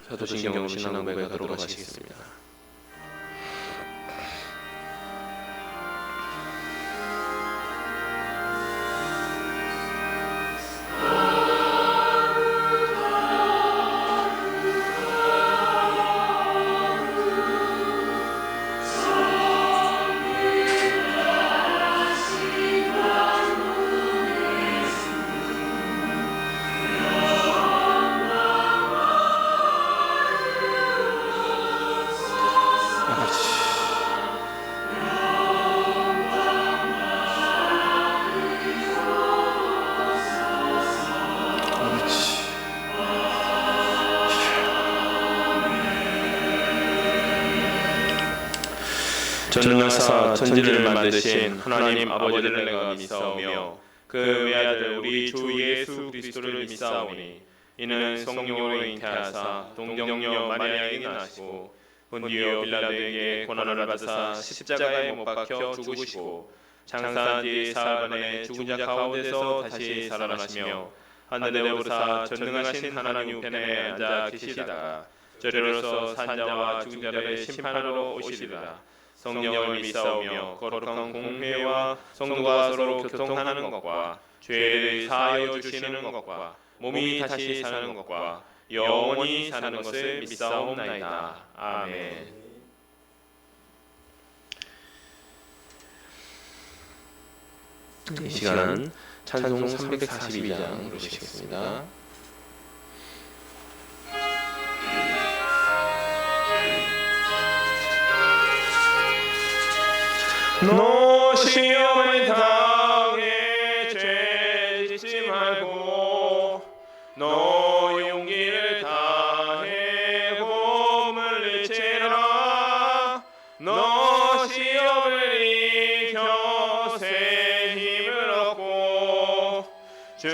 사도신경으로 신앙 고백하도록 하시겠습니다. 전능하사 천지를 만드신 하나님 아버지를 내가 믿사오며 그 외아들 우리 주 예수 그리스도를 믿사오니 이는 성령으로 잉태하사 동정녀 마리아에게 나시고 본디오 빌라도에게 고난을 받으사 십자가에 못 박혀 죽으시고 장사한 뒤 사흘 만에 죽은 자 가운데서 다시 살아나시며 하늘에 오르사 전능하신 하나님 우편에 앉아 계시다가 저리로서 산자와 죽은 자를 심판하러 오시리라. 성령을 믿사오며 거룩한 공회와 성도가 서로 교통하는 것과 죄를 사하여 주시는 것과 몸이 다시 사는 것과 영원히 사는 것을 믿사옵나이다. 아멘. 이 시간은 찬송 342장 부르시겠습니다. 너 시험을 당해 죄 짓지 말고 너 용기를 다해 곰을 일치라. 너 시험을 이겨 새 힘을 얻고 주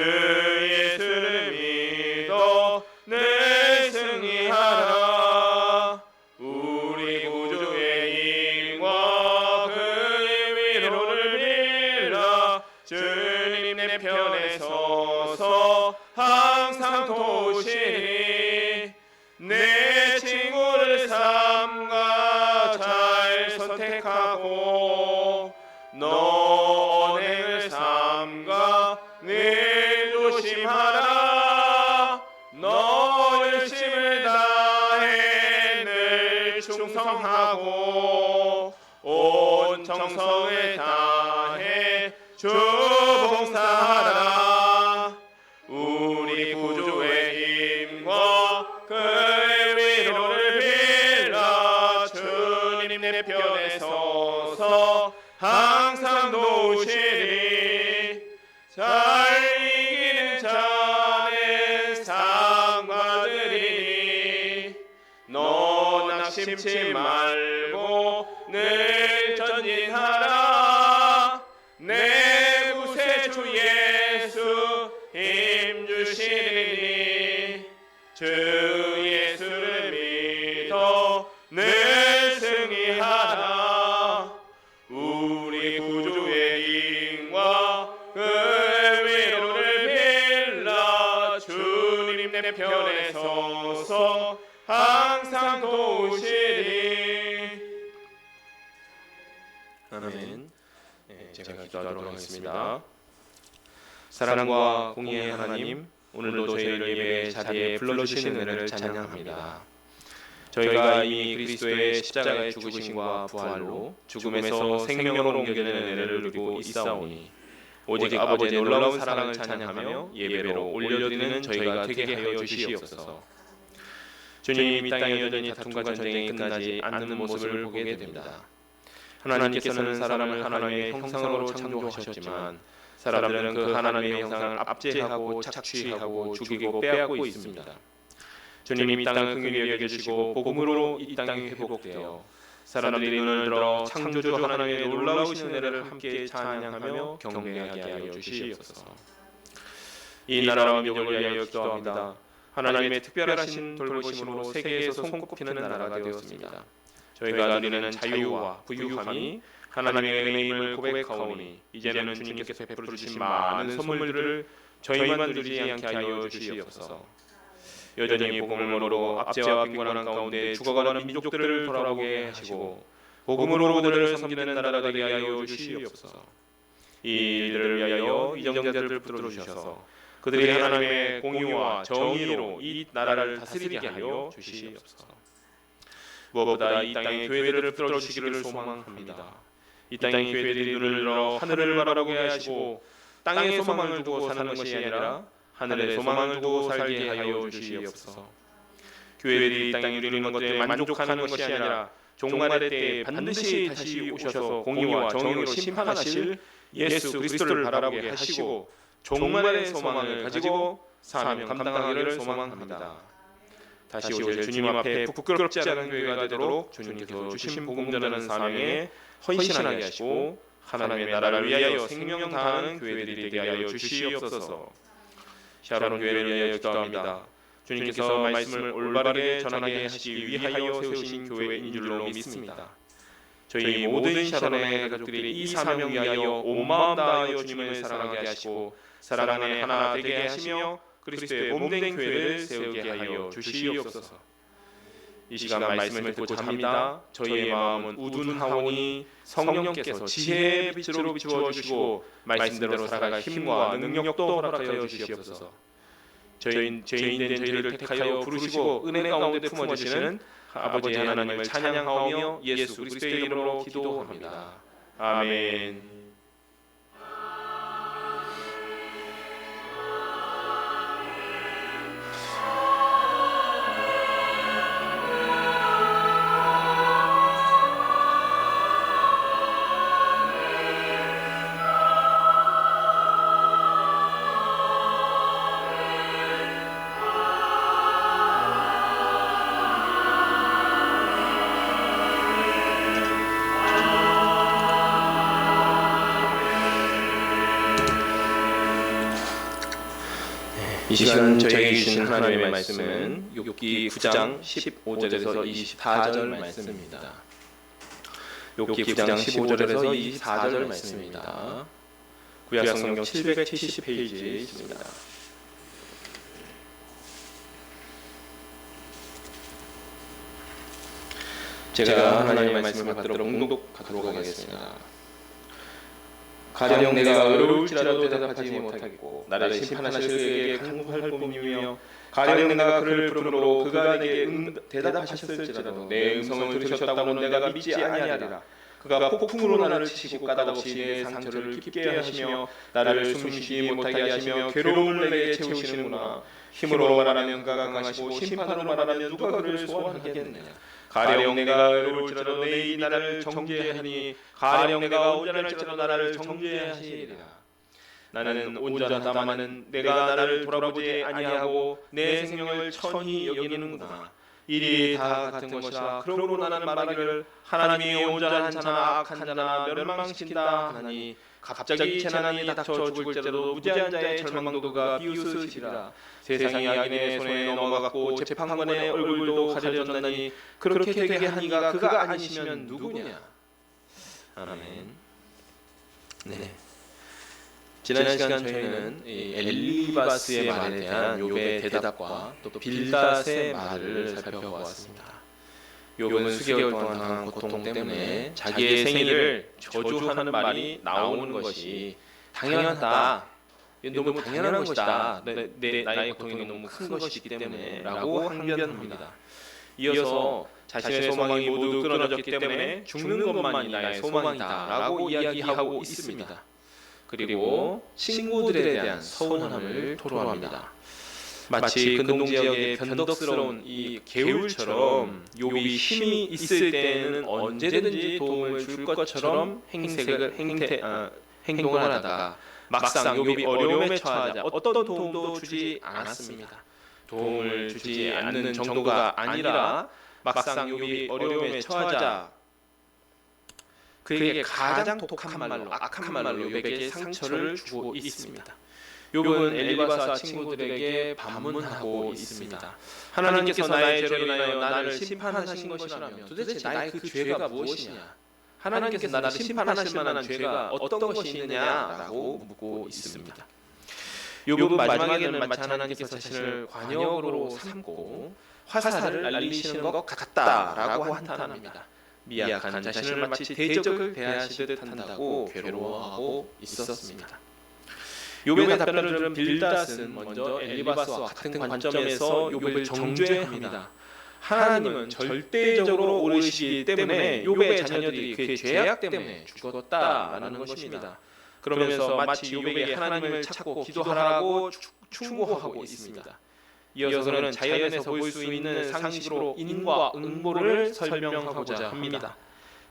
예수를 믿어 늘 승리하라. 우리 구주의 힘과 그의 위로를 빌라. 주님 내 편에 서서 항상 도우시리. 내 친구를 삼가 잘 선택하고 너 언행을 삼가 늘 조심하라. 너 열심을 다해 늘 충성하고 온 정성을 다해 주 봉사하라. 우리 구주의 힘과 그의 위로를 빌라. 주님 내 편에 서서 항상 도우시리. 잘 이기는 자는 상 받으리니 너 낙심치 말고 늘 전진하라. 내 구세주 예수 힘 주시리니 주 예수를 믿어 늘 승리하라. 우리 구주의 힘과 그의 위로를 빌라. 주님 내 편에 서서 항상 도우시리. 아멘. 제가 기도하도록 하겠습니다. 사랑과 공의의 하나님, 오늘도 저희를 예배 자리에 불러주시는 은혜를 찬양합니다. 저희가 이미 그리스도의 십자가의 죽으심과 부활로 죽음에서 생명으로 옮겨지는 은혜를 누리고 있사오니 오직 아버지의 놀라운 사랑을 찬양하며 예배로 올려드리는 저희가 되게 하여 주시옵소서. 주님, 이 땅에 여전히 다툼과 전쟁이 끝나지 않는 모습을 보게 됩니다. 하나님께서는 사람을 하나님의 형상으로 창조하셨지만 사람들은 그 하나님의 형상을 압제하고 착취하고 죽이고 빼앗고 있습니다. 주님, 이 땅을 긍휼히 여겨주시고 복음으로 이 땅이 회복되어 사람들이 눈을 들어 창조주 하나님의 놀라우신 은혜를 함께 찬양하며 경배하게 하여 주시옵소서. 이 나라와 민족을 위하여 기도합니다. 하나님의 특별하신 돌보심으로 세계에서 손꼽히는 나라가 되었습니다. 저희가 누리는 자유와 부유함이 하나님의 은혜임을 고백하오니 이제는 주님께서 베풀어 주신 많은 선물들을 저희만 누리지 않게 하여 주시옵소서. 여전히 복음을 모르고 압제와 빈곤한 가운데 죽어가는 민족들을 돌아보게 하시고 복음으로 그들을 섬기는 나라가 되게 하여 주시옵소서. 이 일들을 위하여 이정자들을 붙들어 주셔서 그들이 하나님의 공의와 정의로 이 나라를 다스리게 하여 주시옵소서. 무엇보다 이 땅의 교회들을 붙들어 주시기를 소망합니다. 이 땅의 교회들이 눈을 열어 하늘을 바라보게 하시고 땅에 소망을 두고 사는 것이 아니라 하늘에 소망을 두고 살게 하여 주시옵소서. 교회들이 이 땅에 누리는 것에 만족하는 것이 아니라 종말의 때에 반드시 다시 오셔서 공의와 정의로 심판하실 예수 그리스도를 바라보게 하시고 종말의 소망을 가지고 사명 감당하기를 소망합니다. 다시 오실 주님 앞에 부끄럽지 않은 교회가 되도록 주님께서 주신 복음 전하는 사명에 헌신하게 하시고 하나님의 나라를 위하여 생명 다하는 교회들이 되게 하여 주시옵소서. 샤론 교회를 위하여 기도합니다. 주님께서 말씀을 올바르게 전하게 하시기 위하여 세우신 교회인 줄로 믿습니다. 저희 모든 샤론의 가족들이 이 사명 위하여 온 마음 다하여 주님을 사랑하게 하시고 사랑 안에 하나 되게 하시며 그리스도의 몸된 교회를 세우게 하여 주시옵소서. 이 시간 말씀을 듣고자 합니다. 저희의 마음은 우둔하오니 성령께서 지혜의 빛으로 비추어 주시고 말씀대로 살아갈 힘과 능력도 허락하여 주시옵소서. 죄인된 저희를 택하여 부르시고 은혜 가운데 품어주시는 아버지 하나님을 찬양하오며 예수 그리스도의 이름으로 기도합니다. 아멘. 이 시간 저에게 주신 하나님의 말씀은 욥기 9장 15절에서 24절 말씀입니다. 욥기 9장 15절에서 24절 말씀입니다. 구약성경 770페이지에 있습니다. 제가 하나님의 말씀을 받들어 공독하도록 하겠습니다. 가령 내가 어려울지라도 대답하지 못하겠고 나를 심판하실 그에게 간구할 뿐이며 가령 내가 그를 부름으로 그가 내게 대답하셨을지라도 내 음성을 들으셨다고는 내가 믿지 아니하리라. 그가 폭풍으로 나를 치시고 까닭없이 내 상처를 깊게 하시며 나를 숨쉬지 못하게 하시며 괴로움을 내게 채우시는구나. 힘으로 말하면 그가 강하시고 심판으로 말하면 누가 그를 소환하겠느냐. 가령 내가 어려울지라도 내 이 나라를 정죄하니 가령 내가 온전할지라도 나라를 정죄하시리라. 나는 온전하다마는 내가 나를 돌아보지 아니하고 내 생명을 천히 여기는구나. 일이 다 같은 것이라. 그러므로 나는 말하기를 하나님이 온전한 자나 악한 자나 멸망시킨다 하나니 갑자기 재난이 닥쳐 죽을지라도 무죄한 자의 절망도가 비웃으시리라. 세상이 악인의 손에 넘어갔고 재판관의 얼굴도 가려졌나니 그렇게 되게 한 이가 그가 아니시면 누구냐. 아멘. 네. 지난 시간 저희는 엘리바스의 말에 대한 욥의 대답과 또 빌닷의 말을 살펴보았습니다. 욥은 수개월 동안 당한 고통 때문에 자기의 생일을 저주하는 말이 나오는 것이 당연하다. 너무 당연한 것이다. 나의 고통이 너무 큰 것이기 때문에 라고 항변합니다. 이어서 자신의 소망이 모두 끊어졌기 때문에 죽는 것만이 나의 소망이다 라고 이야기하고 있습니다. 그리고 친구들에 대한 서운함을 토로합니다. 마치 근동 지역의 변덕스러운 이 개울처럼 욥이 힘이 있을 때는 언제든지 도움을 줄 것처럼 행동을 하다가 막상 욥이 어려움에 처하자 어떤 도움도 주지 않았습니다. 도움을 주지 않는 정도가 아니라 막상 욥이 어려움에 처하자 그에게 가장 독한 말로 악한 말로 욥에게 상처를 주고 있습니다. 욥은 엘리바스와 친구들에게 반문하고 있습니다. 하나님께서 나의 죄로 인하여 나를 심판하신 것이라면 도대체 나의 그 죄가 무엇이냐? 하나님께서 나를 심판하실 만한 죄가 어떤 것이 있느냐라고 묻고 있습니다. 욥은 마지막에는 마치 하나님께서 자신을 관역으로 삼고 화살을 날리시는 것 같다라고 한탄합니다. 미약한 자신을 마치 대적을 대하시듯 한다고 괴로워하고 있었습니다. 욥의 답변을 들은 빌닷은 먼저 엘리바스와 같은 관점에서 욥을 정죄합니다. 하나님은 절대적으로 옳으시기 때문에 욥의 자녀들이 그의 죄악 때문에 죽었다라는 것입니다. 그러면서 마치 욥에게 하나님을 찾고 기도하라고 충고하고 있습니다. 이어서 그는 자연에서 볼 수 있는 상식으로 인과 응보를 설명하고자 합니다.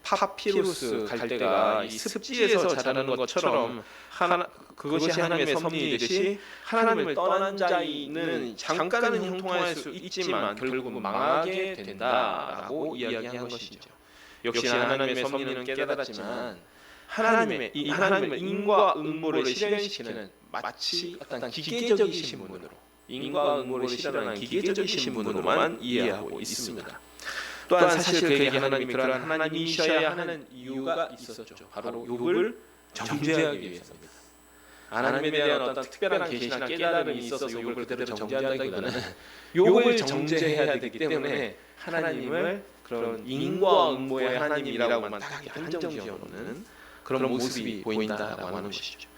파피루스 갈대가 이 습지에서 자라는 것처럼 그것이 하나님의 섭리이듯이 하나님을 떠난 자는 잠깐은 형통할 수 있지만 결국은 망하게 된다라고 이야기한 것이죠. 역시 하나님의 섭리는 깨달았지만 하나님의 인과 응보를 실현시키는 마치 어떤 기계적이신 분으로 인과 응보를 실현하는 기계적이신 분으로만 이해하고 있습니다. 또한 사실 그에게 하나님이 그러한 하나님이셔야 하는 이유가 있었죠. 바로 욥을 정죄하기 위해서입니다. 하나님에 대한 어떤 특별한 계시나 깨달음이 있어서 욥을 그대로 정죄한다기보다는 욥을 정죄해야 되기 때문에 하나님을 그런 인과 응보의 하나님이라고만 딱 한정지어놓는 그런 모습이 보인다라고 하는 것이죠.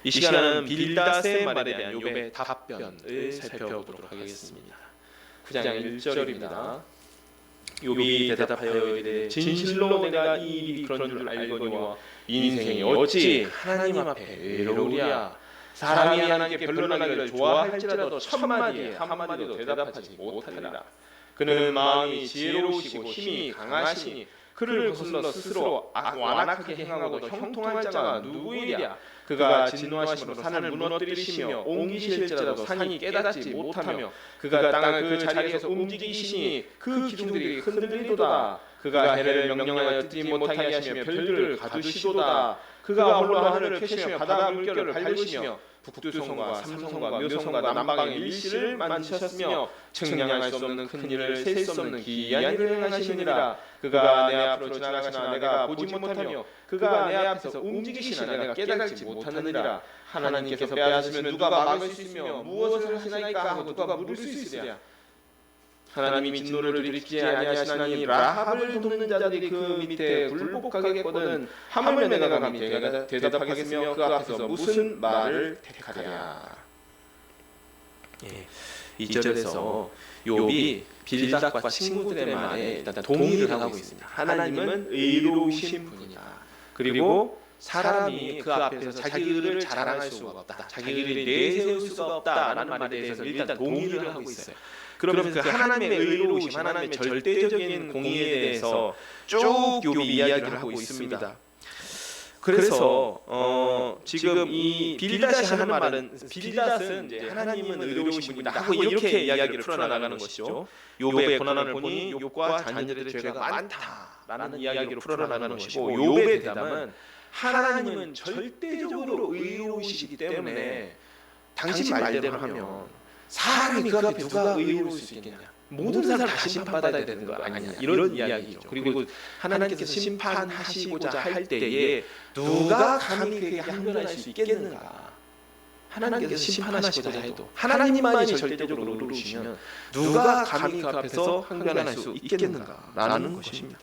이 시간은 빌닷의 말에 대한 욥의 답변을 살펴보도록 하겠습니다. 9장 1절입니다. 욥이 대답하여 이르되 진실로 내가 이 일이 그런 줄 알거니와 인생이 어찌 하나님 앞에 외로우랴. 사람이 하나님께 변론하기를 좋아할지라도 천마디에 한마디도 대답하지 못하리라. 그는 마음이 지혜로우시고 힘이 강하시니 그를 거슬러 스스로 완악하게 행하고도 형통할 자가 누구이랴. 그가 진노하심으로 산을 무너뜨리시며 옮기실지라도 산이 깨닫지 못하며 그가 땅을 그 자리에서 움직이시니 그 기둥들이 흔들리도다. 그가 해를 명령하여 뜨지 못하게 하시며 별들을 가두시도다. 그가 홀로 하늘을 펴시며 바다 물결을 밟으시며 북두성과 삼성과 묘성과 남방의 일시를 만드셨으며 측량할 수 없는 큰 일을 셀 수 없는 기이한 일을 행하시느니라. 그가 내 앞으로 지나가시나 내가 보지 못하며 그가 내 앞에서 움직이시나 내가 깨닫지 못하느니라. 하나님께서 빼앗으시면 누가 막을 수 있으며 무엇을 하시나이까 하고 누가 물을 수 있으랴. 하나님이 진노를 들이키지 아니하시나니 라합을 돕는 자들이 그 밑에 굴복하겠거든. 하물며 내가 감히 대답하겠으며 그 앞에서 무슨 말을 택하랴. 이 절에서 욥이 빌닷과 친구들의 말에 일단 동의를 하고 있습니다. 하나님은 의로우신 분이다. 그리고 사람이 그 앞에서 자기 의를 자랑할 수가 없다. 자기 의를 내세울 수가 없다라는 말에 대해서 일단 동의를 하고 있어요. 그러면서 그 하나님의 의로우심, 하나님의 절대적인 공의에 대해서 쭉 욥이 이야기를 하고 있습니다. 그래서 지금 이 빌닷이 하는 말은 빌닷은 이제 하나님은 의로우신 분이다 하고 이렇게 이야기를 풀어나가는 것이죠. 욥의 고난을 보니 욥과 자녀들의 죄가 많다라는 이야기로 풀어나가는 것이고, 욥의 대답은 하나님은 절대적으로 의로우시기 때문에 당신 말대로 하면 사람이 그 앞에 누가 의로울 수 있겠냐, 모든 사람 다 심판받아야 되는 거 아니냐, 이런 이야기죠. 그리고 하나님께서 심판하시고자 할 때에 누가 감히 그에게 항변할 수 있겠는가. 하나님께서 심판하시고자 해도 하나님만이 절대적으로 의로우시면 누가 감히 그 앞에서 항변할 수 있겠는가라는 것입니다.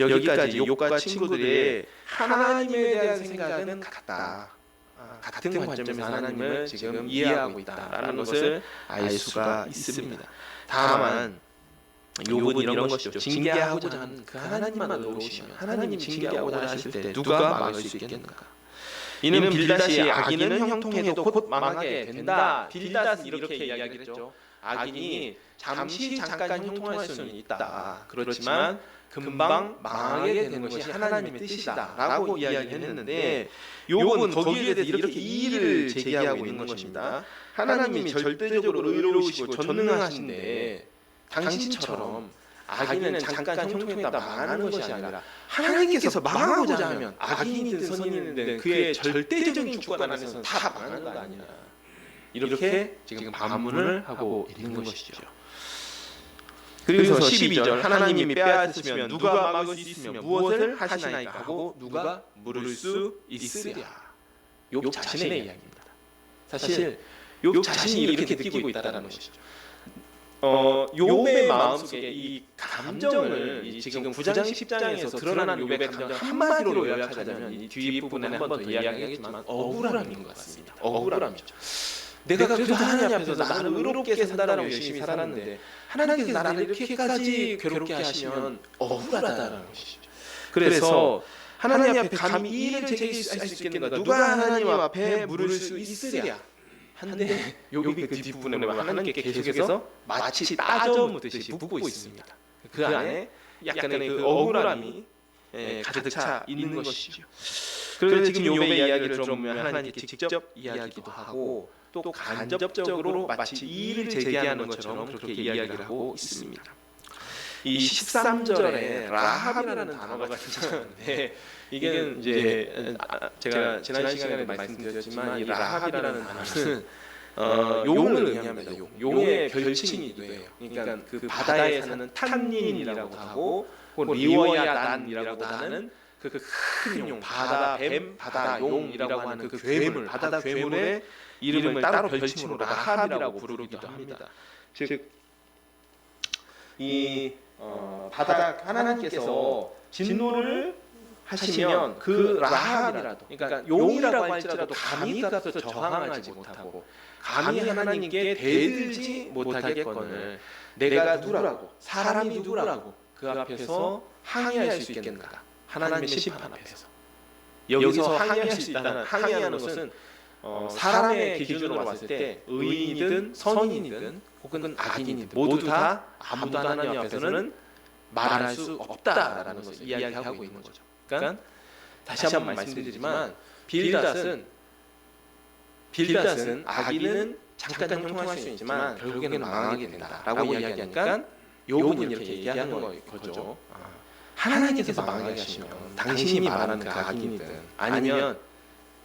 여기까지 욥과 친구들의 하나님에 대한 생각은 같다. 같은 관점에서 하나님을 지금 이해하고 있다라는 것을 알 수가 있습니다. 다만 욥은 이런 것이죠. 징계하고자 하는 그 하나님만 의로우시면 하나님이 징계하고자 하실 때 누가 막을 수 있겠는가. 이는 빌닷이 악인은 형통해도 곧 망하게 된다. 빌닷은 이렇게 이야기를 했죠. 악인이 잠깐 형통할 수는 있다. 그렇지만 금방 망하게 되는 것이 하나님의 뜻이다 라고 이야기했는데, 욥은 거기에 대해서 이렇게 이의를 제기하고 있는 것입니다. 하나님이 절대적으로 의로우시고 전능하신데 당신처럼 악인은 잠깐 형통했다 망하는 것이 아니라 하나님께서 망하고자 하면 악인이든 선인이든 그의 절대적인 주권 안에서는 다 망하는 거 아니냐, 이렇게 지금 반문을 하고 있는 것이죠. 그래서 12절 하나님이 빼앗으시면 누가 막을 수 있으며 무엇을 하시나이까 하고 누가 물을 수 있으랴. 욥 자신의 이야기입니다. 사실 욥 자신이 이렇게 느끼고 있다라는 것이죠. 욥의 마음속에 이 감정을 지금 9장 10장에서 드러나는 욥의 감정을 한마디로 요약하자면 이 뒷부분에 한 번 더 이야기하겠지만 억울함인 것 같습니다. 억울함이죠. 내가 그래도 하나님 앞에서 나는 의롭게 산다라고 열심히 살았는데 하나님께서 나를 이렇게까지 괴롭게 하시면 억울하다라는 것이죠. 그래서 하나님 앞에 감히 이 일을 제기할 수 있겠는가? 누가 하나님 앞에 물을 수 있으랴? 한데 욥이 그 뒷부분에 보면 하나님께 계속해서 마치 따져 묻듯이 묻고 있습니다. 그 안에 약간의 그 억울함이 가득 차 있는 것이죠. 그래서 지금 욥의 이야기를 들어보면 하나님께 직접 이야기도 하고 또 간접적으로 마치 이 일을 제기하는 것처럼 그렇게 이야기를 하고 있습니다. 이 13절에 라합이라는 단어가 등장하는데 이게 이제 제가 지난 시간에 말씀드렸지만 이 라합이라는 단어는 용을 의미합니다. 용의 별칭이기도 해요. 그러니까 그 바다에 사는 탄닌이라고도 하고 리워야단이라고도 하는 그 큰 용, 바다 뱀, 바다 용이라고 하는 그 괴물, 바다 괴물의 이름을 따로 별칭으로 라합이라고 부르기도 합니다. 즉 이 바다 하나님께서 진노를 하시면 그 라합이라도, 그러니까 용이라고 할지라도 감히 가서 저항하지 못하고 감히 하나님께 대들지 못하겠거늘 내가 누구라고, 사람이 누구라고 그 앞에서 항의할 수 있겠는가? 하나님의 심판 앞에서. 여기서 항의할 수 있다는, 항의하는 것은 사람의 기준으로 봤을 때 의인이든 선인이든 혹은 악인이든 모두 다 아무도 하나님 앞에서는 말할 수 없다라는 것을 이야기하고 있는 거죠. 그러니까 다시 한번 말씀드리지만 빌닷은 악인은 잠깐 형통할 수 있지만 결국에는 망하게 된다라고 이야기하니까 욥은 이렇게 얘기하는 거죠. 하나님께서 망하게 하시면 당신이 말하는 그 악인이든 아니면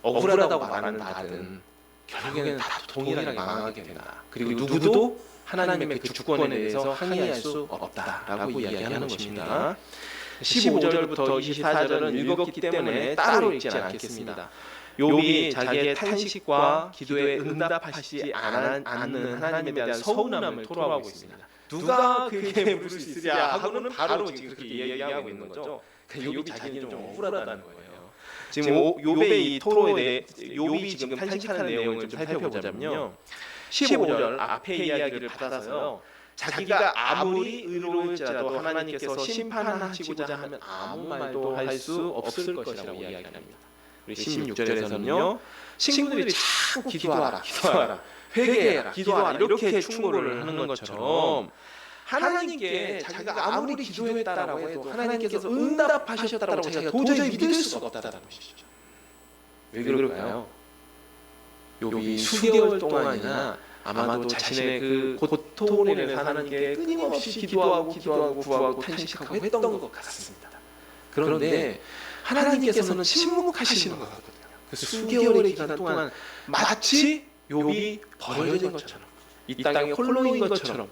억울하다고 말하는 나든 결국에는 다 동일하게 망하게 된다. 그리고 누구도 하나님의 그 주권에 대해서 항의할 수 없다라고 이야기하는 것입니다. 15절부터 24절은 읽었기 때문에 따로 읽지 않겠습니다. 욥이 자기의 탄식과 기도에 응답하시지 않는 하나님에 대한 서운함을 토로하고 있습니다. 누가 그에게 물을 수 있으랴 하고는 바로 지금 그렇게 이야기하고 있는 거죠. 욥이 자기는 좀 억울하다는 거예요. 지금 욥의 이 토로에 대해 욥이 지금 탄식하는 내용을 좀 살펴보자면요. 15절 앞에 이야기를 받아서요. 자기가 아무리 의로울지라도 하나님께서 심판하시고자 하면 아무 말도 할 수 없을 것이라고 이야기합니다. 우리 16절에서는요. 친구들이 자꾸 기도하라, 회개해라, 기도하라 이렇게 충고를 하는 것처럼 하나님께 자기가 아무리 기도했다라고 해도 하나님께서 응답하셨다라고 자기가 도저히 믿을 수가 없다는 것이죠. 왜 그럴까요? 욥이 수개월 동안이나 아마도 자신의 그 고통으로 인해서 하나님께 끊임없이 기도하고 구하고 탄식하고 했던 것 같습니다. 그런데 하나님께서는 침묵하시는 것 같거든요. 그 수개월의 기간 동안 마치 욥이 버려진 것처럼 이 땅에 홀로인 것처럼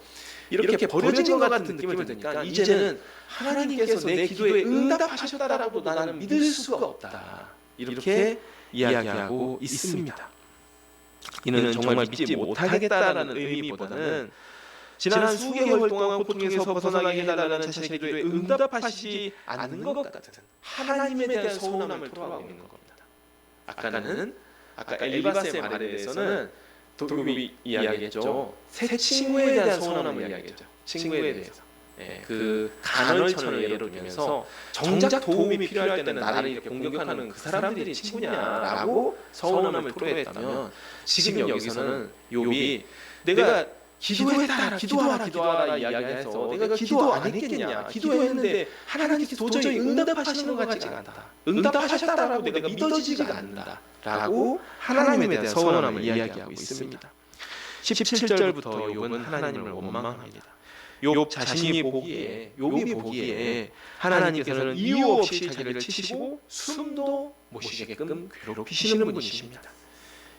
이렇게 버려진 것 같은 느낌을 드니까 이제는 하나님께서 내 기도에 응답하셨다라고 나는 믿을 수가 없다. 이렇게 이야기하고 있습니다. 이는 정말 믿지 못하겠다라는 의미보다는 지난 수개월 동안 고통에서 벗어나게 해달라는 자신의 기도에 응답하시지 않는 것 같은 하나님에 대한 서운함을 토로하고 있는 겁니다. 아까 엘리바스의 말에 대해서는 욥이 이야기했죠. 새 친구에 대한 서운함을 이야기했죠. 친구에 대해서. 그 간헐천을 예로 들면서 정작 도움이 필요할 때는 나를 이렇게 공격하는 그 사람들이 친구냐라고 서운함을 토로했다면 지금 여기서는 욥이 내가 기도하라 이야기해서 내가 기도 안 했겠냐, 기도했는데 하나님께서 도저히 응답하시는 것 같지가 않다, 응답하셨다라고 내가 믿어지지가 않는다라고 하나님에 대한 서운함을 이야기하고 있습니다. 17절부터 욥은 하나님을 원망합니다. 욥 자신이 욥이 보기에 하나님께서는 이유 없이 자기를 치시고 숨도 못 쉬게끔 괴롭히시는 분이십니다.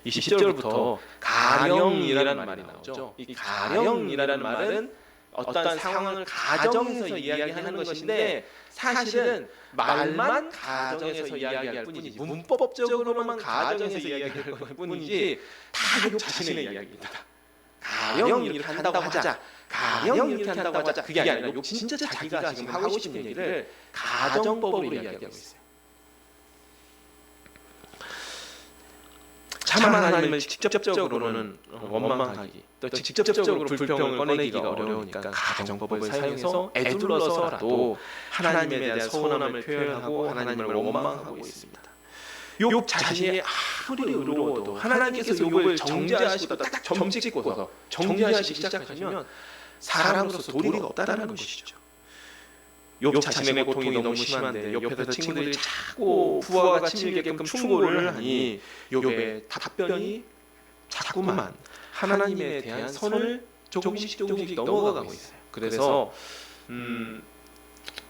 20절부터 가령이라는 말이 나오죠. 이 가령이라는 말은 어떤 상황을 가정해서 이야기하는 것인데 사실은 말만 가정해서 이야기할 뿐이지 문법적으로만 가정해서 이야기할 뿐이지 다 욥 자신의 이야기입니다. 가령 이렇게 한다고 하자. 가령 이렇게 한다고 하자. 그게 아니라 욥 진짜 자기가 지금 하고 싶은 얘기를 가정법으로 이야기하고 있어요. 참 하나님을 직접적으로는 원망하기, 또 직접적으로 불평을 꺼내기가 어려우니까 가정법을 사용해서 애둘러서라도 하나님에 대한 서운함을 표현하고 하나님을 원망하고 있습니다. 욥 자신이 아무리 의로워도 하나님께서 욥을 정죄하시고 딱 점 찍고서 정죄하시기 시작하면 사람으로서 도리가 없다라는 것이죠. 욥 자신의 고통이 너무 심한데 옆에서 친구들이 자꾸 부하가 친밀게끔 충고를 하니 욥의 답변이 자꾸만 하나님에 대한 선을 조금씩 넘어가고 있어요. 그래서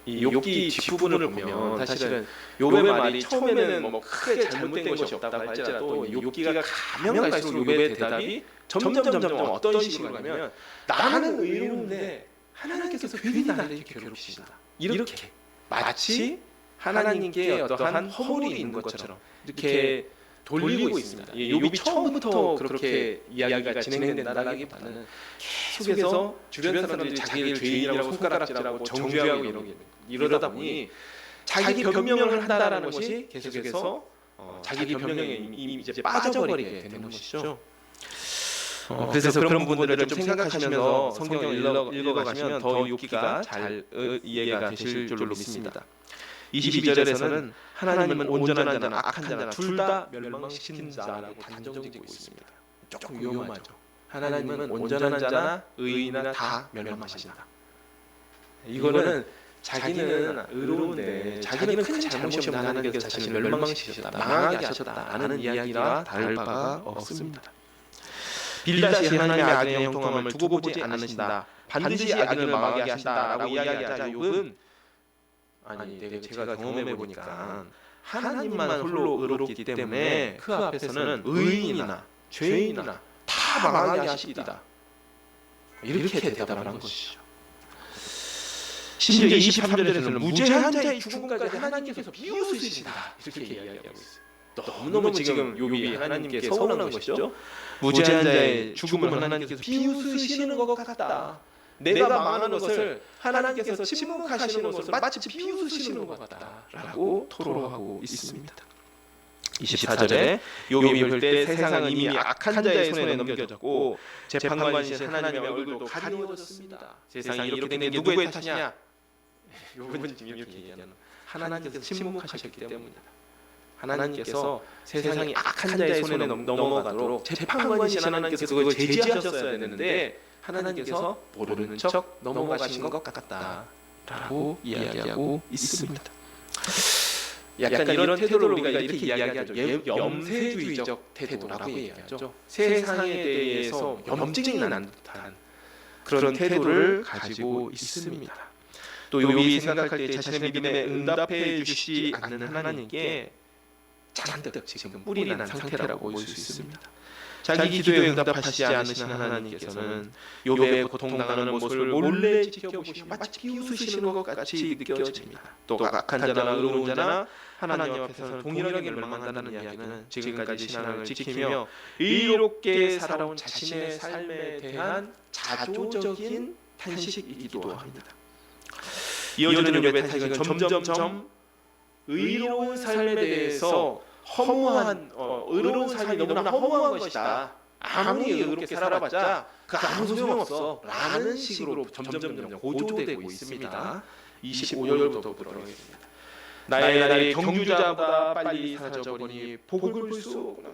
이 욥기 뒷부분을 보면 사실은 욥의 말이 처음에는 뭐 크게 잘못된 것이 없다고 할지라도 욥기가 가면 갈수록 욥의 대답이 점점 어떤 식으로 가면 나는 의로운데 하나님께서 괜히 나를 이렇게 괴롭히신다. 이렇게 마치 하나님께 어떠한 허물이 있는 것처럼 이렇게 돌리고 있습니다. 욥이 처음부터 그렇게 이야기가 진행된다라기보다는 계속해서 주변 사람들이 자기를 죄인이라고 손가락질하고 정죄하고 이러다 보니 자기 변명을 한다라는 것이 계속해서 자기 변명에 이미 이제 빠져버리게 되는 것이죠. 그래서 그런 부분들을 좀 생각하시면서 성경을 읽어가시면 더 욥기가 잘 이해가 되실 줄로 믿습니다. 22절에서는 하나님은 온전한 자나 악한 자나 둘 다 멸망시키는 자라고 단정짓고 있습니다. 조금 위험하죠. 하나님은 온전한 자나 의인이나 다 멸망하신다. 이거는 자기는 의로운데 자기는 큰 잘못이 없는 하나님께서 자신을 멸망시키셨다, 망하게 하셨다 하는 이야기와 다를 바가 없습니다. 빌다시 하나님의 악의 형통함을 두고 보지 않으신다. 반드시 악인을 망하게 하신다라고 이야기하자 욥은 아니 제가 경험해 보니까 하나님만 홀로 의롭기 때문에 그 앞에서는 의인이나 죄인이나 다 망하게 하시리다. 이렇게 대답을 한 것이죠. 심지어 23절에서는 무죄한 자의 죽음까지 하나님께서 비웃으시신다. 이렇게 이야기하고 있어요. 너무너무 지금 욥이 하나님께 서운한 것이죠. 무죄한 자의 죽음을 하나님께서 비웃으시는 것 같다. 내가 망하는 것을 하나님께서 침묵하시는 것을 마치 비웃으시는 것 같다라고 토로하고 있습니다. 24절에 욥이 볼 때 세상은 이미 악한 자의 손에 넘겨졌고 재판관이신 하나님의 얼굴도 가리워졌습니다. 세상이 이렇게 된 게 누구의 탓이냐? 욥은 지금 이렇게 얘기하는 하나님께서 침묵하셨기 때문이다. 하나님께서 세상이 악한 자의 손에 넘어가도록 재판관이신 하나님께서 그걸 제지하셨어야 되는데 하나님께서 모르는 척 넘어가신 것 같다라고 이야기하고 있습니다. 약간 이런 태도를 우리가 이렇게 이야기하죠. 염세주의적 태도라고 얘기하죠. 세상에 대해서 염증이 난 듯한 그런 태도를 가지고 있습니다. 또 욥이 생각할 때 자신의 믿음에 응답해 주시지 않는 하나님께 잔뜩 지금 뿔이 난 상태라고 볼 수 있습니다. 자기 기도에 응답하시지 않으신 하나님께서는 욥의 고통당하는 모습을 몰래 지켜보시고 마치 비웃으시는 것 같이 느껴집니다. 또 악한 자나 의로운 자나 하나님 앞에서는 동일하게 멸망한다는 이야기는 지금까지 신앙을 지키며 의롭게 살아온 자신의 삶에 대한 자조적인 탄식이기도 합니다. 이어지는 욥의 탄식은 점점 의로운 삶에 대해서 허무한 의로운 삶이 너무나 허무한 것이다. 아무리 의롭게 살아봤자 그 아무 소용없어 라는 식으로 점점 고조되고 있습니다. 25절부터 보도록 하겠습니다. 나의 날이 경주자보다 빨리 사라져버리니 복을 볼 수 없구나.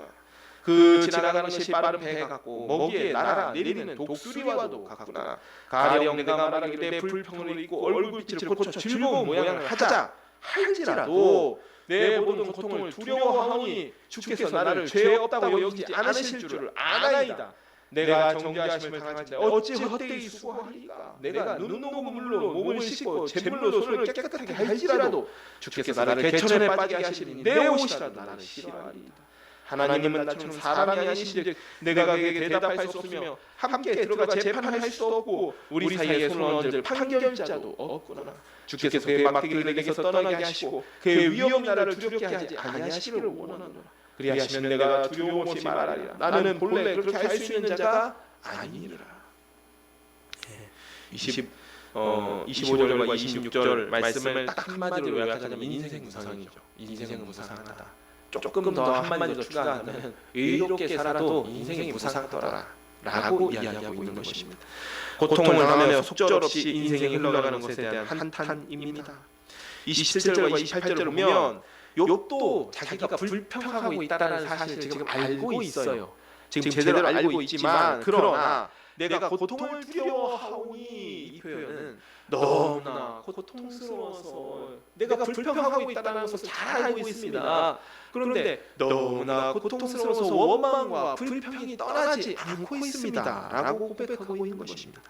그 지나가는 것이 빠른 배 같고 먹이에 날아 내리는 독수리와도 같구나. 가령 내가 말하기를 불평을 잊고 얼굴빛을 고쳐 즐거운 모양을 하자 할지라도 내 모든 고통을 두려워하오니 주께서 나를 죄 없다고 여기지 않으실 줄을 아나이다. 내가 정죄하심을 당할지 어찌 헛되이 수고하리까. 내가 눈노물로 몸을 씻고 제물로 손을 깨끗하게 할지라도 주께서 나를 개천에 빠지게 하시니 내 옷이라도 나를 싫어하리이다. 하나님은 나처럼 사람이 아니신즉 내가 그에게 대답할 수 없으며 함께 들어가 재판할 수 없고 우리 사이에 손을 얹을 판결자도 없구나. 주께서 그의 막대기를 내게서 떠나게 하시고 그의 위험 나라를 두렵게 하지 아니하시기를 원하노라. 그리하시면 내가 두려움 없이 말하리라. 나는 본래 그렇게 할 수 있는 자가 아니니라. 25절과 26절 말씀을 딱 한마디로 요약하자면 인생 무상이죠. 인생은 무상하다. 조금 더 한마디 더 추가하면 의롭게 살아도 인생이 무상하더라 라고 이야기하고 있는 것입니다. 고통을 당하며 속절없이 인생이 흘러가는 것에 대한 한탄입니다. 27절과 28절을 보면 욥도 자기가 불평하고 있다는 사실을 지금 알고 있어요. 지금 제대로 알고 있지만 그러나 내가 고통을 두려워하오니 이 표현은 너무나 고통스러워서 내가 불평하고 있다는 것을 잘 알고 있습니다. 그런데 너무나 고통스러워서 원망과 불평이 떠나지 않고 있습니다 라고 고백하고 있는 것입니다.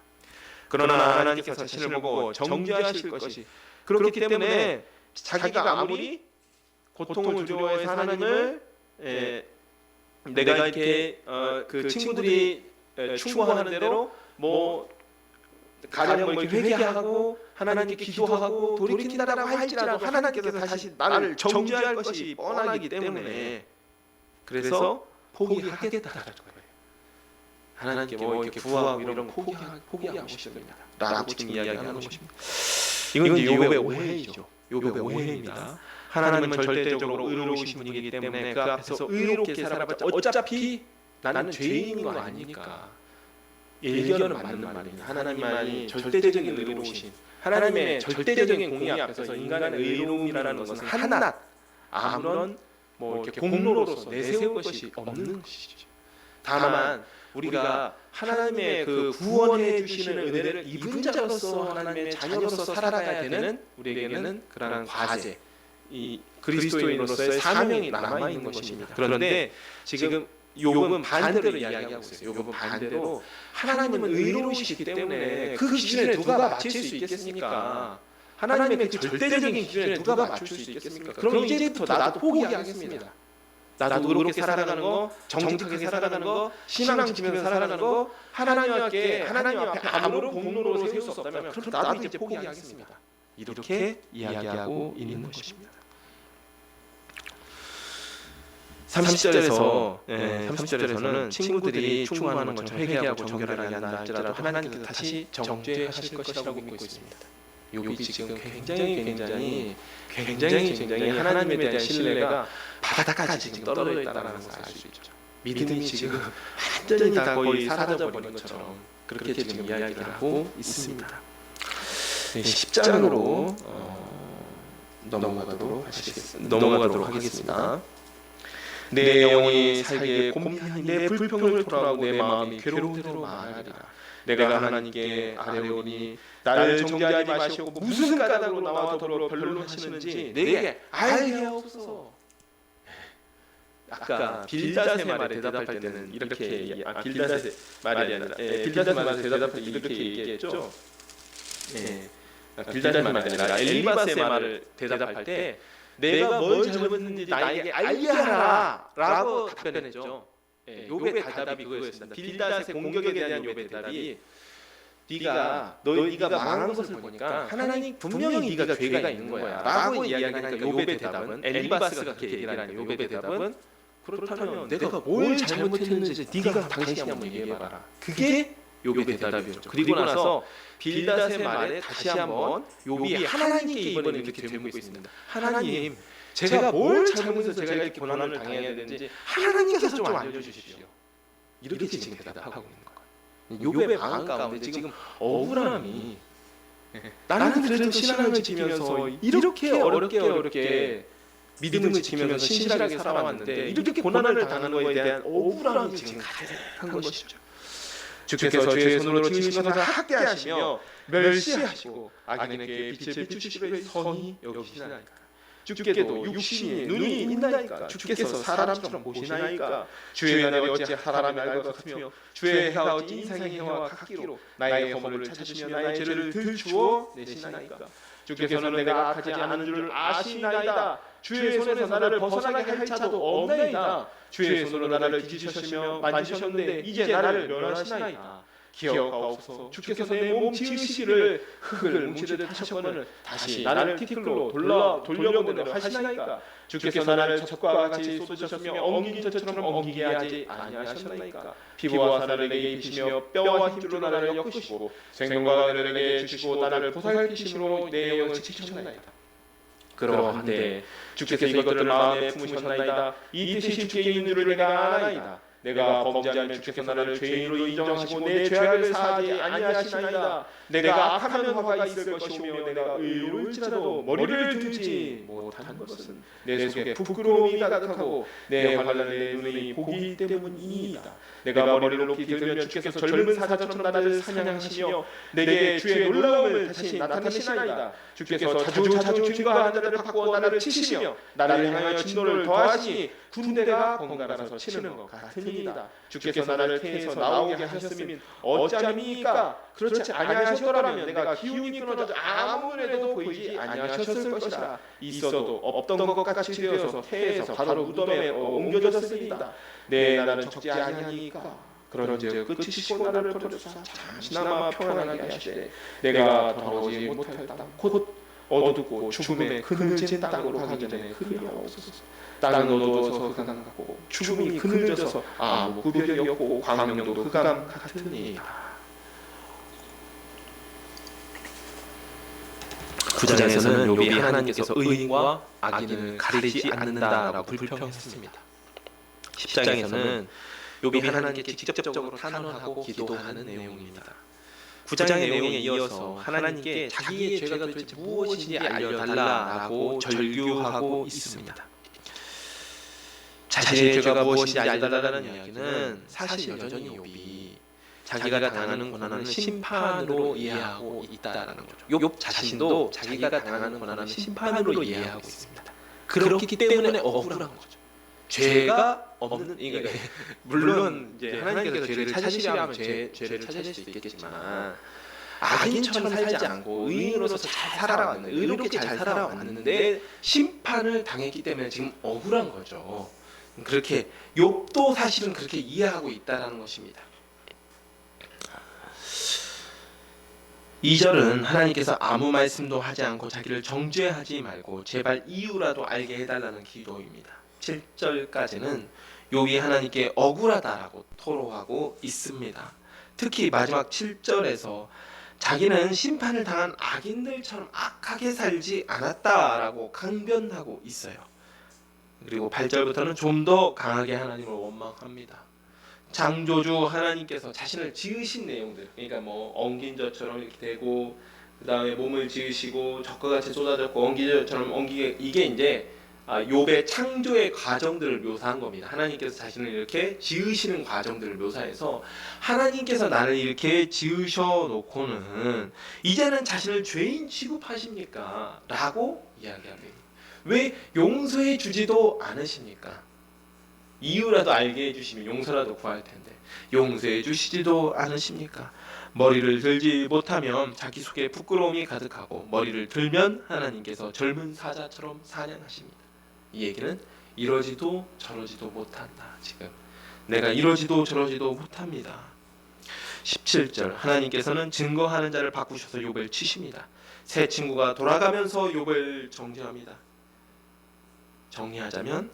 그러나 하나님께서 자신을 보고 정죄하실 것이 그렇기 때문에 자기가 아무리 고통을 두려워해서 하나님을 내가 이렇게 그 친구들이 충고하는 대로 뭐 가령 뭐 이렇게 회개하고 하나님께 기도하고 돌이킨다라고 할지라도 하나님께서 다시 나를 정죄할 것이 뻔하기 때문에 그래서 포기하겠다라는 거예요. 하나님께 뭐 이렇게 구하고 이런 포기하고 싶습니다 라고 지금 이야기하는 것입니다. 이건 이제 욥의 오해이죠. 욥의 오해입니다. 하나님은 절대적으로 의로우신 분이기 때문에 그 앞에서 의롭게 살아봤자 어차피 나는 죄인인 거 아니니까 일견은 맞는 말입니다. 하나님만이 절대적인 의로우신 하나님의 절대적인 공의 앞에서 인간의 의로움이라는 것은 한낱 아무런 뭐 이렇게 공로로서 내세울 것이 없는 것이죠. 다만 우리가 하나님의 그 구원해 주시는 은혜를 입은 자로서 하나님의 자녀로서 살아가야 되는 우리에게는 그러한 과제, 이 그리스도인으로서의 사명이 남아 있는 것입니다. 그런데 지금 욥은 반대로 이야기하고 있어요. 욥은 반대로 하나님은 의로우시기 때문에 그 기준에 누가 맞출 수 있겠습니까? 하나님의 그 절대적인 기준에 누가 맞출 수 있겠습니까? 그럼 이제부터 나도 포기하겠습니다. 나도 의롭게 살아가는 거, 정직하게 살아가는 거, 신앙 지키면서 살아가는 거, 하나님 앞에 아무런 공로로 세울 수 없다면 그럼 나도 이제 포기하겠습니다. 이렇게 이야기하고 있는 것입니다. 30절에서는 친구들이 충고하는 것처럼 회개하고 정결하게 한다 할지라도 하나님께서 다시 정죄하실 것이라고 믿고 있습니다. 욥이 지금 굉장히 하나님에 대한 신뢰가 바닥까지 지금 떨어져 있다는 것을 알 수 있죠. 믿음이 지금 완전히 다 거의 사라져버린 것처럼 그렇게 지금 이야기를 하고 있습니다. 10장으로 넘어가도록 하겠습니다. 내 영혼이 살기에 곰팡이 내 불평을 토로하고 내 마음이 괴로운 대로 말하리라. 내가 하나님께 아뢰오니 나를 정죄하지 마시고 무슨 까닭으로 나와 더불어 변론하시는지 내게 알게 하옵소서. 아까 빌닷의 말에 대답할 때는 이렇게 빌닷의 말이 아니라 빌닷의 말에 대답할 때 이렇게 얘기했죠. 빌닷의 말이 아니라 엘리바스의 말을 대답할 때 내가 뭘 잘못했는지 나에게 알게 하라 라고 답변했죠. 욥의 대답이 그거였습니다. 빌닷의 공격에 대한 욥의 대답이 네가 망한 것을 보니까 하나님 분명히 네가 죄가 있는 거야 라고 이야기하니까 욥의 대답은 엘리바스가 그렇게 얘기를 하니까 욥의 대답은 그렇다면 내가 뭘 잘못했는지 네가 당신이 한번 얘기해봐라. 그게 욥의 대답이었죠. 그리고 나서 빌닷의 말에 다시 한번 욥이 하나님께 이번에 이렇게 되묻고 있습니다. 하나님, 제가 뭘 잘못해서 제가 이렇게 고난을 당해야 되는지 하나님께서 좀 알려주십시오. 이렇게 지금 대답하고 있는 거예요. 욥의 마음 가운데 지금 억울함이 나는 그래도 신앙을 지키면서 이렇게 어렵게 믿음을 지키면서 신실하게 살아왔는데 이렇게 고난을 당하는 것에 대한 억울함이 지금 가득한 것이죠. 주께서 죄의 손으로 지으신 것을 학게 하시며 멸시하시고 악인에게 빛을 비추시기를 선히 여기시나이까. 주께도 육신이 눈이 있나이까. 주께서 사람처럼 보시나이까. 주의 날에 어찌 사람의 날과 같으며 주의 해가 어찌 인생의 해와 같기로 나의 허물을 찾으시며 나의 죄를 들추어 내시나이까. 주께서는 내가 악하지 않은 줄 아시나이다. 주의 손에서 나를 벗어나게 할 자도 없나이다. 주의 손으로 나를 뒤지셨으며 만지셨는데 이제 나를 멸하시나이다. 기억하옵소서. 주께서 내 몸 지으시기를 흙을 뭉치듯 하셨거늘 다시 나를 티끌로 돌려보내려 하시나이까. 주께서 나를 젖과 같이 쏟으셨으며 엉긴 젖처럼 엉기게 하지 아니하셨나이까. 피부와 살을 내게 입히시며 뼈와 힘줄로 나를 엮으시고 생명과 은혜를 내게 주시고 나를 보살피심으로 내 영을 지키셨나이다. 그러한데 주께서 이것들을 마음에 품으셨나이다. 이 뜻이 주께 있는 줄을 내가 아나이다. 내가 범죄하면 주께서 나를 죄인으로 인정하시고 내 죄악을 사하지 아니하시나이다. 내가 악하면 화가 있을 것이오며 내가 의로울지라도 머리를 들지 못하는 것은 내 속에 부끄러움이 가득하고 내 환난을 내 눈이 보기 때문이니이다. 내가 머리를 높이 들면 주께서 젊은 사자처럼 나를 사냥하시며 내게 주의 놀라움을 다시 나타내시나이다. 주께서 자주 증거하는 자를 바꾸어 나를 치시며 나를 향하여 진노를 더하시니 군대가 번갈아서 치는 것 같으니이다. 주께서 나를 태에서 나오게 하셨으면 어찌함이니까. 그렇지 아니하셨더라면 내가 기운이 끊어져 아무 눈에도 보이지 아니하셨을 것이라. 있어도 없던 것 같이 되어서 태에서 바로 무덤에 옮겨졌으리이다. 내 나는 적지 아니하니까. 그런즉 끝이시고 나를 버려주사 잠시나마 평안하게 하시되 내가 돌아오지 못할 땅 곧 어둡고 죽음의 그늘진 땅으로 가기 전에 그리하옵소서. 땅은 어두워서 흑암 같고 죽음이 그늘져서 아무 구별이 없고 광명도 흑암 같으니이다. 9장에서는 욥이 하나님께서 의인과 악인을 가리지 않는다라고 불평했습니다. 10장에서는 욥이 하나님께 직접적으로 탄원하고 기도하는 내용입니다. 9장의 내용에 이어서 하나님께 자기의 죄가 도대체 무엇인지 알려달라라고 절규하고 있습니다. 자신의 죄가 무엇인지 알려달라는 이야기는 사실 여전히 욥이 자기가 당하는 고난을 심판으로 이해하고 있다라는 거죠. 욥 자신도 자기가 당하는 고난을 심판으로 이해하고 있습니다. 그렇기 때문에 억울한 거죠. 죄가 없는, 물론 이제 하나님께서 죄를 찾으시려면 죄를 찾을 수 있겠지만 악인처럼 살지 않고 의인으로서 잘 살아왔는데, 의롭게 잘 살아왔는데 심판을 당했기 때문에 지금 억울한 거죠. 그렇게 욥도 사실은 그렇게 이해하고 있다라는 것입니다. 2절은 하나님께서 아무 말씀도 하지 않고 자기를 정죄하지 말고 제발 이유라도 알게 해달라는 기도입니다. 7절까지는 욥이 하나님께 억울하다라고 토로하고 있습니다. 특히 마지막 7절에서 자기는 심판을 당한 악인들처럼 악하게 살지 않았다라고 강변하고 있어요. 그리고 8절부터는 좀 더 강하게 하나님을 원망합니다. 창조주 하나님께서 자신을 지으신 내용들, 그러니까 뭐 엉긴 젖처럼 이렇게 되고, 그 다음에 몸을 지으시고 적과 같이 쏟아졌고 엉긴 젖처럼 엉기게, 이게 이제 욥의 창조의 과정들을 묘사한 겁니다. 하나님께서 자신을 이렇게 지으시는 과정들을 묘사해서 하나님께서 나를 이렇게 지으셔 놓고는 이제는 자신을 죄인 취급하십니까? 라고 이야기합니다. 왜 용서해 주지도 않으십니까? 이유라도 알게 해주시면 용서라도 구할 텐데 용서해 주시지도 않으십니까? 머리를 들지 못하면 자기 속에 부끄러움이 가득하고 머리를 들면 하나님께서 젊은 사자처럼 사냥하십니다. 이 얘기는 이러지도 저러지도 못한다. 지금 내가 이러지도 저러지도 못합니다. 17절 하나님께서는 증거하는 자를 바꾸셔서 욥을 치십니다. 새 친구가 돌아가면서 욥을 정죄합니다. 정리하자면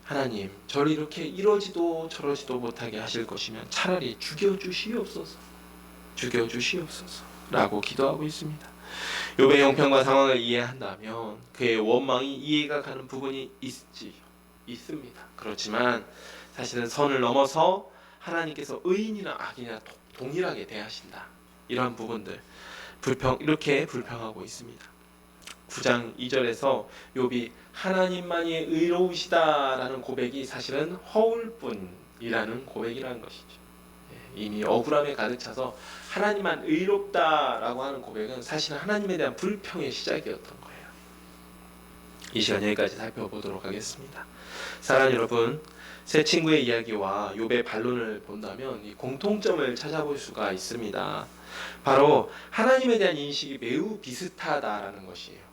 하나님, 저를 이렇게 이러지도 저러지도 못하게 하실 것이면 차라리 죽여주시옵소서, 죽여주시옵소서 라고 기도하고 있습니다. 욥의 형편과 상황을 이해한다면 그의 원망이 이해가 가는 부분이 있습니다. 그렇지만 사실은 선을 넘어서 하나님께서 의인이나 악인이나 동일하게 대하신다, 이러한 부분들 이렇게 불평하고 있습니다. 9장 2절에서 욥이 하나님만이 의로우시다라는 고백이 사실은 허울뿐이라는 고백이라는 것이죠. 이미 억울함에 가득 차서 하나님만 의롭다라고 하는 고백은 사실은 하나님에 대한 불평의 시작이었던 거예요. 이 시간 여기까지 살펴보도록 하겠습니다. 사랑하는 여러분, 새 친구의 이야기와 욥의 반론을 본다면 이 공통점을 찾아볼 수가 있습니다. 바로 하나님에 대한 인식이 매우 비슷하다라는 것이에요.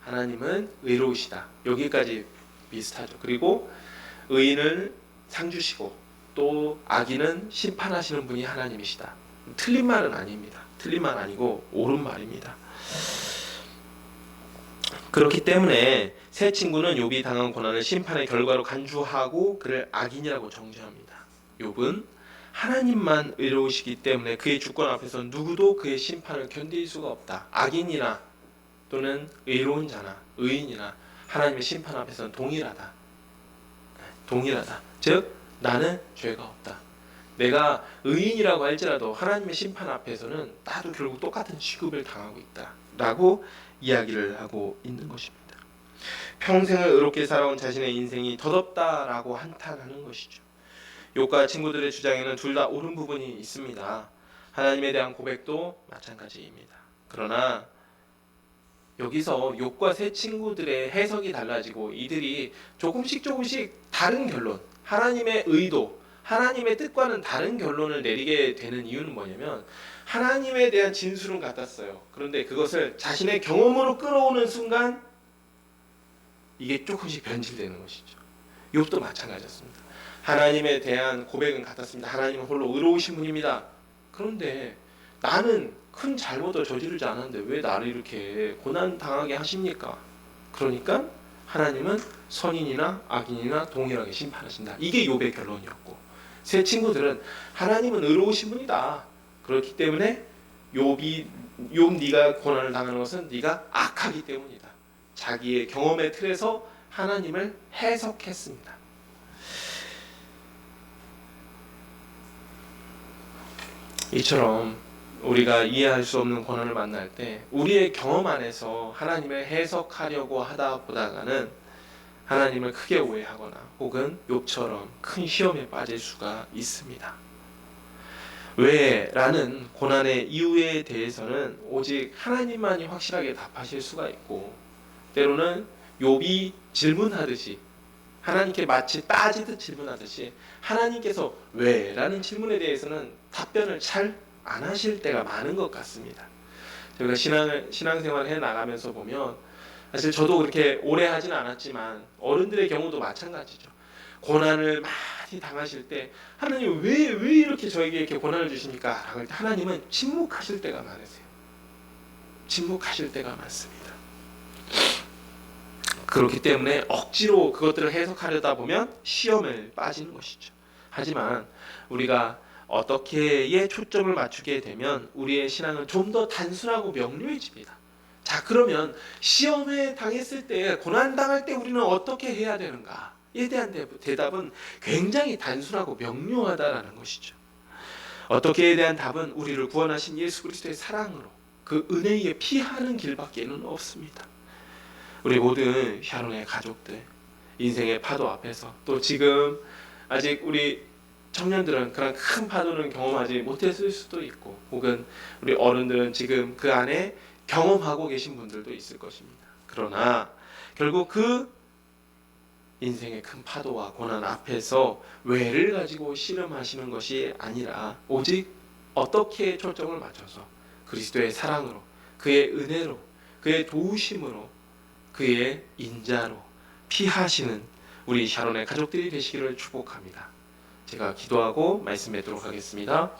하나님은 의로우시다. 여기까지 비슷하죠. 그리고 의인을 상 주시고 또 악인은 심판하시는 분이 하나님이시다. 틀린 말은 아닙니다. 틀린 말 아니고 옳은 말입니다. 그렇기 때문에 새 친구는 욥이 당한 고난을 심판의 결과로 간주하고 그를 악인이라고 정죄합니다. 욥은 하나님만 의로우시기 때문에 그의 주권 앞에서 누구도 그의 심판을 견딜 수가 없다. 악인이나 또는 의로운 자나 의인이나 하나님의 심판 앞에서는 동일하다. 동일하다. 즉 나는 죄가 없다. 내가 의인이라고 할지라도 하나님의 심판 앞에서는 나도 결국 똑같은 취급을 당하고 있다 라고 이야기를 하고 있는 것입니다. 평생을 의롭게 살아온 자신의 인생이 덧없다라고 한탄하는 것이죠. 욥과 친구들의 주장에는 둘 다 옳은 부분이 있습니다. 하나님에 대한 고백도 마찬가지입니다. 그러나 여기서 욥과 새 친구들의 해석이 달라지고 이들이 조금씩 다른 결론, 하나님의 의도, 하나님의 뜻과는 다른 결론을 내리게 되는 이유는 뭐냐면 하나님에 대한 진술은 같았어요. 그런데 그것을 자신의 경험으로 끌어오는 순간 이게 조금씩 변질되는 것이죠. 욥도 마찬가지였습니다. 하나님에 대한 고백은 같았습니다. 하나님은 홀로 의로우신 분입니다. 그런데 나는 큰 잘못을 저지르지 않았는데 왜 나를 이렇게 고난 당하게 하십니까? 그러니까 하나님은 선인이나 악인이나 동일하게 심판하신다. 이게 욥의 결론이었고, 새 친구들은 하나님은 의로우신 분이다. 그렇기 때문에 욥 네가 고난을 당하는 것은 네가 악하기 때문이다. 자기의 경험의 틀에서 하나님을 해석했습니다. 이처럼 우리가 이해할 수 없는 고난을 만날 때 우리의 경험 안에서 하나님을 해석하려고 하다 보다가는 하나님을 크게 오해하거나 혹은 욥처럼 큰 시험에 빠질 수가 있습니다. 왜? 라는 고난의 이유에 대해서는 오직 하나님만이 확실하게 답하실 수가 있고, 때로는 욥이 질문하듯이 하나님께 마치 따지듯 질문하듯이 하나님께서 왜? 라는 질문에 대해서는 답변을 잘 안 하실 때가 많은 것 같습니다. 저희가 신앙생활을 해나가면서 보면 사실 저도 그렇게 오래 하진 않았지만 어른들의 경우도 마찬가지죠. 고난을 많이 당하실 때 하나님 왜 이렇게 저에게 이렇게 고난을 주십니까? 할 때 하나님은 침묵하실 때가 많으세요. 침묵하실 때가 많습니다. 그렇기 때문에 억지로 그것들을 해석하려다 보면 시험에 빠지는 것이죠. 하지만 우리가 어떻게에 초점을 맞추게 되면 우리의 신앙은 좀 더 단순하고 명료해집니다. 자, 그러면 시험에 당했을 때, 고난 당할 때 우리는 어떻게 해야 되는가에 대한 대답은 굉장히 단순하고 명료하다라는 것이죠. 어떻게에 대한 답은 우리를 구원하신 예수 그리스도의 사랑으로 그 은혜에 피하는 길밖에는 없습니다. 우리 모든 샤론의 가족들, 인생의 파도 앞에서, 또 지금 아직 우리 청년들은 그런 큰 파도는 경험하지 못했을 수도 있고, 혹은 우리 어른들은 지금 그 안에 경험하고 계신 분들도 있을 것입니다. 그러나 결국 그 인생의 큰 파도와 고난 앞에서 왜를 가지고 씨름하시는 것이 아니라 오직 어떻게 초점을 맞춰서 그리스도의 사랑으로, 그의 은혜로, 그의 도우심으로, 그의 인자로 피하시는 우리 샤론의 가족들이 되시기를 축복합니다. 제가 기도하고 말씀 맺도록 하겠습니다.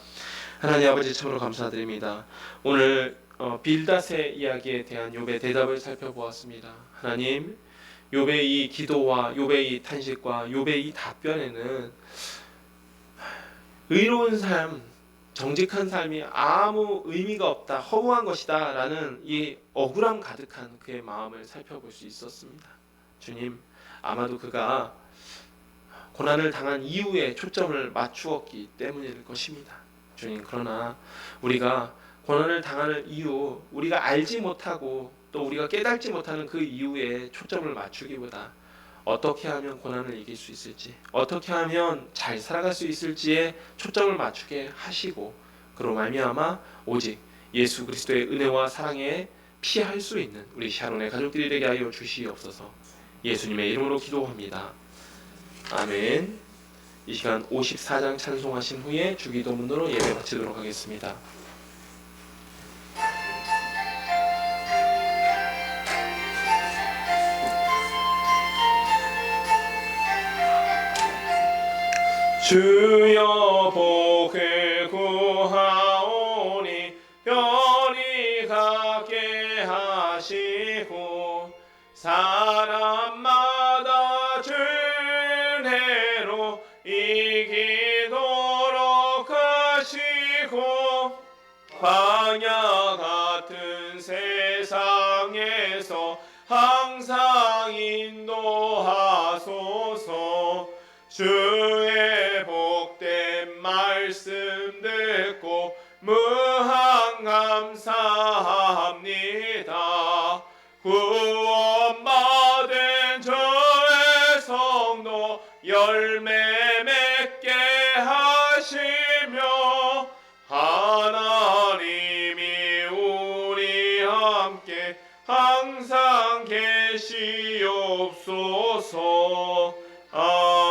하나님 아버지, 참으로 감사드립니다. 오늘 빌닷의 이야기에 대한 욥의 대답을 살펴보았습니다. 하나님, 욥의 이 기도와 욥의 이 탄식과 욥의 이 답변에는 의로운 삶, 정직한 삶이 아무 의미가 없다, 허무한 것이다 라는 이 억울함 가득한 그의 마음을 살펴볼 수 있었습니다. 주님, 아마도 그가 고난을 당한 이후에 초점을 맞추었기 때문일 것입니다. 주님, 그러나 우리가 고난을 당하는 이유, 우리가 알지 못하고 또 우리가 깨닫지 못하는 그 이유에 초점을 맞추기보다 어떻게 하면 고난을 이길 수 있을지, 어떻게 하면 잘 살아갈 수 있을지에 초점을 맞추게 하시고, 그로 말미암아 오직 예수 그리스도의 은혜와 사랑에 피할 수 있는 우리 샤론의 가족들이 되게 하여 주시옵소서. 예수님의 이름으로 기도합니다. 아멘. 이 시간 54장 찬송하신 후에 주기도문으로 예배 마치도록 하겠습니다. 주여 복을 구하오니 편히 가게 하시고 사람마다 준혜로 이기도록 하시고 광야 같은 세상에서 항상 인도하소서. 주의 복된 말씀 듣고 무한 감사합니다. 구원받은 저의 성도 열매 맺게 하시며 하나님이 우리 함께 항상 계시옵소서. 아멘.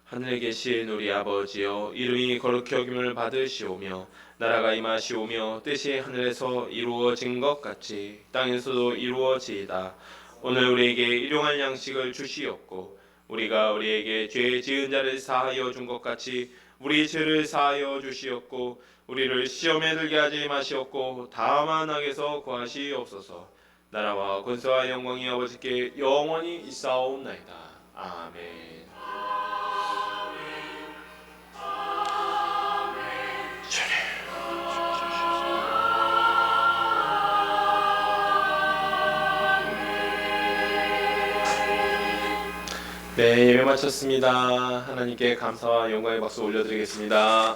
하늘에 계신 우리 아버지여, 이름이 거룩히 여김을 받으시오며 나라가 임하시오며 뜻이 하늘에서 이루어진 것 같이 땅에서도 이루어지이다. 오늘 우리에게 일용할 양식을 주시옵고 우리가 우리에게 죄 지은 자를 사하여 준 것 같이 우리 죄를 사하여 주시옵고 우리를 시험에 들게 하지 마시옵고 다만 악에서 구하시옵소서. 나라와 권세와 영광이 아버지께 영원히 있사옵나이다. 아멘. 네, 예배 마쳤습니다. 하나님께 감사와 영광의 박수 올려드리겠습니다.